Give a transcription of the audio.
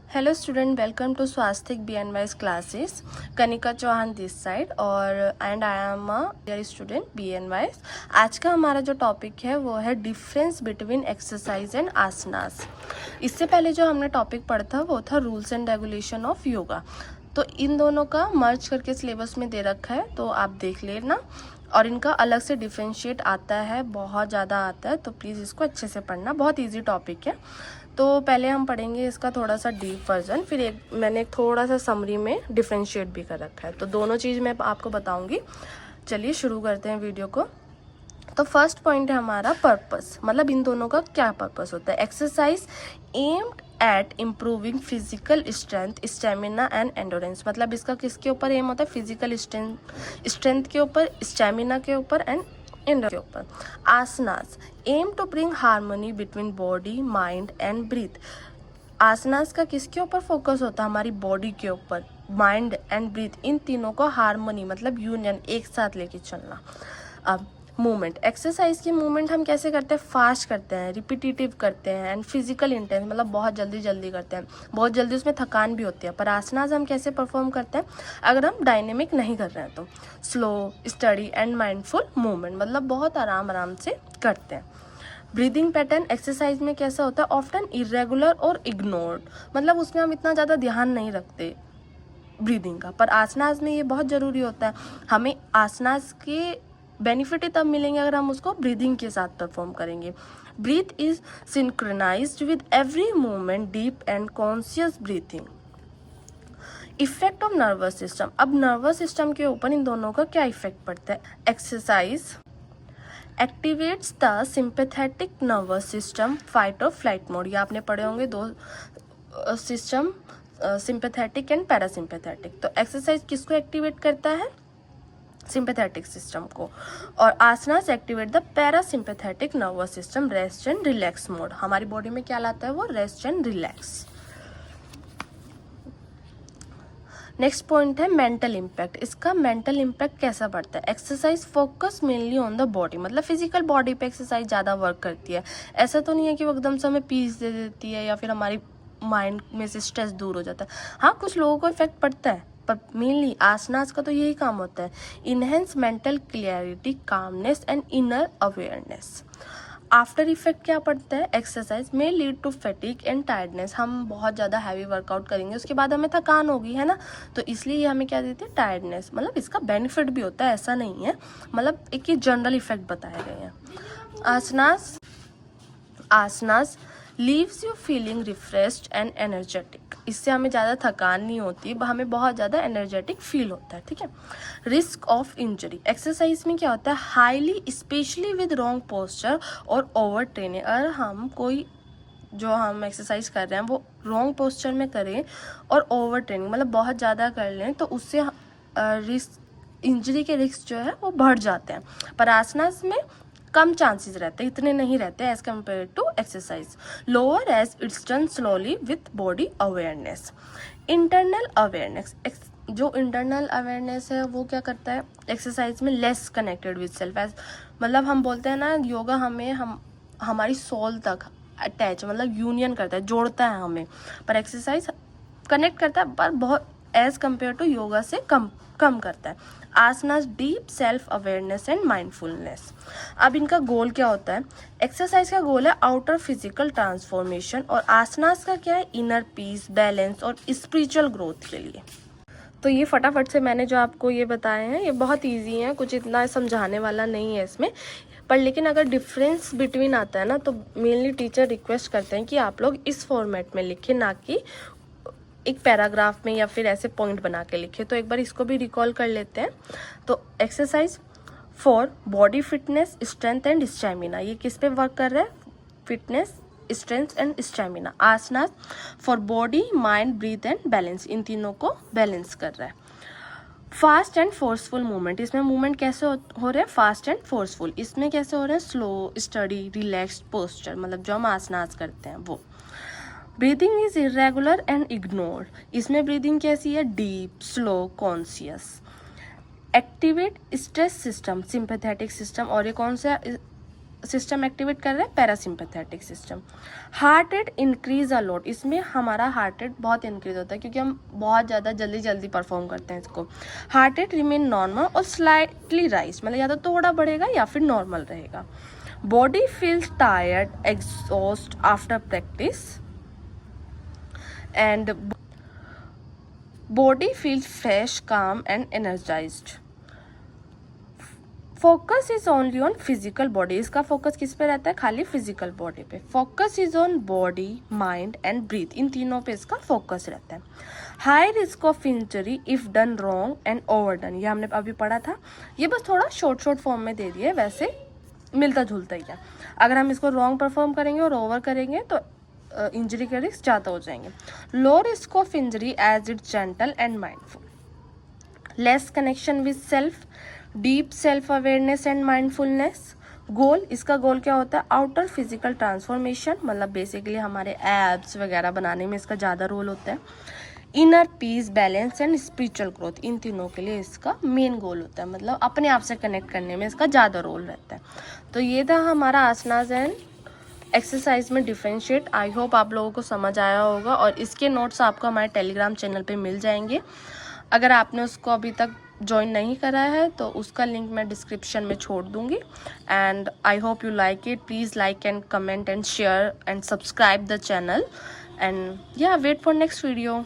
Hello student, welcome to Swastik BNY's classes. Kanika Chauhan this side और and I am a dear student BNY's. आज का हमारा जो टॉपिक है वो है difference between exercise and asanas. इससे पहले जो हमने टॉपिक पढ़ा था वो था rules and regulation of yoga. तो इन दोनों का मर्ज करके सिलेबस में दे रखा है, तो आप देख लेना. और इनका अलग से डिफ्रेंशिएट आता है, बहुत ज़्यादा आता है, तो प्लीज़ इसको अच्छे से पढ़ना. बहुत ईजी टॉपिक है. तो पहले हम पढ़ेंगे इसका थोड़ा सा डीप वर्जन, फिर मैंने एक थोड़ा सा समरी में डिफ्रेंशिएट भी कर रखा है, तो दोनों चीज़ मैं आपको बताऊंगी. चलिए शुरू करते हैं वीडियो को. तो फर्स्ट पॉइंट है हमारा पर्पस, मतलब इन दोनों का क्या पर्पस होता है. Exercise aimed at improving physical strength, stamina and endurance. मतलब इसका किसके ऊपर एम होता है? फिजिकल स्ट्रेंथ के ऊपर, स्टेमिना के ऊपर एंड के ऊपर. Asanas aim to bring harmony between body, mind and breath. Asanas का किसके ऊपर फोकस होता है? हमारी बॉडी के ऊपर, माइंड एंड ब्रीथ, इन तीनों को हार्मनी मतलब यूनियन, एक साथ लेके चलना. अब मूवमेंट, एक्सरसाइज की मूवमेंट हम कैसे करते हैं? फास्ट करते हैं, रिपीटेटिव करते हैं एंड फिजिकल इंटेंस, मतलब बहुत जल्दी जल्दी करते हैं, बहुत जल्दी उसमें थकान भी होती है. पर आसनास हम कैसे परफॉर्म करते हैं अगर हम डायनेमिक नहीं कर रहे हैं? तो slow, study and mindful movement, मतलब बहुत आराम आराम से करते हैं. ब्रीदिंग पैटर्न एक्सरसाइज में कैसा होता है? ऑफ्टन इरेगुलर और इग्नोर्ड, मतलब उसमें हम इतना ज़्यादा ध्यान नहीं रखते ब्रीदिंग का. पर आसनास में ये बहुत ज़रूरी होता है. हमें आसनास के बेनिफिट ही तब मिलेंगे अगर हम उसको ब्रीदिंग के साथ परफॉर्म करेंगे. Breath is synchronized with every movement, deep and conscious breathing. Effect of nervous system, अब नर्वस सिस्टम के ऊपर इन दोनों का क्या इफेक्ट पड़ता है? Exercise activates the sympathetic nervous system, fight और फ्लाइट मोड. ये आपने पढ़े होंगे दो सिस्टम, सिंपैथेटिक एंड पैरासिम्पैथेटिक. तो एक्सरसाइज किसको एक्टिवेट करता है? सिंपैथेटिक सिस्टम को. और asanas activate the parasympathetic nervous system, rest and relax mode. हमारी बॉडी में क्या लाता है वो? Rest and relax. Next point है मेंटल इम्पैक्ट. इसका मेंटल इम्पैक्ट कैसा पड़ता है? Exercise focus mainly on the body, मतलब फिजिकल बॉडी पे एक्सरसाइज ज़्यादा वर्क करती है. ऐसा तो नहीं है कि वो एकदम से हमें पीस दे देती है या फिर हमारी माइंड में से स्ट्रेस दूर हो जाता है. हाँ, कुछ लोगों को इफेक्ट पड़ता है, पर मेनली आसनास का तो यही काम होता है. Enhance mental clarity, calmness and inner awareness. After effect क्या पड़ता है? एक्सरसाइज में lead to fatigue and tiredness. हम बहुत ज़्यादा हैवी वर्कआउट करेंगे, उसके बाद हमें थकान होगी, है ना, तो इसलिए ये हमें क्या देती है? टायर्डनेस. मतलब इसका बेनिफिट भी होता है, ऐसा नहीं है, मतलब एक ही जनरल इफेक्ट बताए गए हैं. Asanas leaves you feeling refreshed and energetic. इससे हमें ज़्यादा थकान नहीं होती, हमें बहुत ज़्यादा एनर्जेटिक फील होता है. ठीक है. रिस्क ऑफ इंजरी, एक्सरसाइज में क्या होता है? Highly, specially with wrong posture और ओवर ट्रेनिंग. अगर हम एक्सरसाइज कर रहे हैं वो रॉन्ग पोस्चर में करें और ओवर ट्रेनिंग, मतलब बहुत ज़्यादा कर लें, तो उससे रिस्क, इंजरी के रिस्क जो है वो बढ़ जाते हैं. पर आसनास में कम चांसेस रहते हैं, इतने नहीं रहते as compare to exercise. Lower as it's done slowly with body awareness. Internal awareness, जो इंटरनल अवेयरनेस है वो क्या करता है? एक्सरसाइज में less connected with self. As मतलब हम बोलते हैं ना, योगा हमें हमारी सोल तक अटैच, मतलब यूनियन करता है, जोड़ता है हमें. पर एक्सरसाइज कनेक्ट करता है, पर बहुत एज कम्पेयर टू योगा से कम करता है. Asanas deep self awareness and mindfulness. अब इनका गोल क्या होता है? एक्सरसाइज का गोल है आउटर फिजिकल ट्रांसफॉर्मेशन, और आसनास का क्या है? इनर पीस, बैलेंस और स्पिरिचुअल ग्रोथ के लिए. तो ये फटाफट से मैंने जो आपको ये बताए हैं ये बहुत इजी हैं, कुछ इतना समझाने वाला नहीं है इसमें. पर लेकिन अगर डिफरेंस बिटवीन आता है ना, तो मेनली टीचर रिक्वेस्ट करते हैं कि आप लोग इस फॉर्मेट में लिखें, ना कि एक पैराग्राफ में या फिर ऐसे पॉइंट बना के लिखे. तो एक बार इसको भी रिकॉल कर लेते हैं. तो exercise for body fitness, strength and stamina, ये किस पे वर्क कर रहा है? Fitness, strength and stamina. Asanas for body, mind, breath and balance, इन तीनों को बैलेंस कर रहा है. फास्ट एंड फोर्सफुल मूवमेंट, इसमें मूवमेंट कैसे हो रहे हैं? Fast and forceful. इसमें कैसे हो रहे हैं? स्लो, स्टडी, रिलैक्स्ड पोस्चर, मतलब जो हम आसनास करते हैं वो. Breathing is irregular and ignored. इसमें ब्रीदिंग कैसी है? Deep, slow, conscious. Activate stress system, sympathetic system. और ये कौन सा सिस्टम एक्टिवेट कर रहे हैं, parasympathetic system. Heart rate increase a lot, इसमें हमारा हार्ट रेट बहुत इंक्रीज होता है क्योंकि हम बहुत ज़्यादा जल्दी परफॉर्म करते हैं इसको। हार्ट रेट रिमेन नॉर्मल और स्लाइटली राइज, मतलब या तो थोड़ा बढ़ेगा या फिर नॉर्मल रहेगा। Body feels tired, exhaust after practice, and body feels fresh, calm and energized. Focus is only on physical body, इसका फोकस किस पे रहता है, खाली फिजिकल बॉडी पे। Focus is on body, mind and breath, इन तीनों पे इसका फोकस रहता है। High risk of injury if done wrong and overdone, ये हमने अभी पढ़ा था, ये बस थोड़ा शॉर्ट फॉर्म में दे दिए, वैसे मिलता जुलता ही है। अगर हम इसको रॉन्ग परफॉर्म करेंगे और ओवर करेंगे तो इंजरी के रिस्क ज़्यादा हो जाएंगे। Low risk of injury as it gentle and mindful. Less connection with self, deep self awareness and mindfulness. Goal, इसका गोल क्या होता है, आउटर फिजिकल ट्रांसफॉर्मेशन, मतलब बेसिकली हमारे एब्स वगैरह बनाने में इसका ज़्यादा रोल होता है। Inner peace, balance and spiritual growth, इन तीनों के लिए इसका मेन गोल होता है, मतलब अपने आप से कनेक्ट करने में इसका ज़्यादा रोल रहता है। तो ये था हमारा आसनास एंड एक्सरसाइज में डिफरेंशिएट। आई होप आप लोगों को समझ आया होगा, और इसके नोट्स आपको हमारे टेलीग्राम चैनल पे मिल जाएंगे। अगर आपने उसको अभी तक ज्वाइन नहीं करा है तो उसका लिंक मैं डिस्क्रिप्शन में छोड़ दूंगी। And I hope you like it, please like and comment and share and subscribe the channel, and या वेट फॉर नेक्स्ट वीडियो।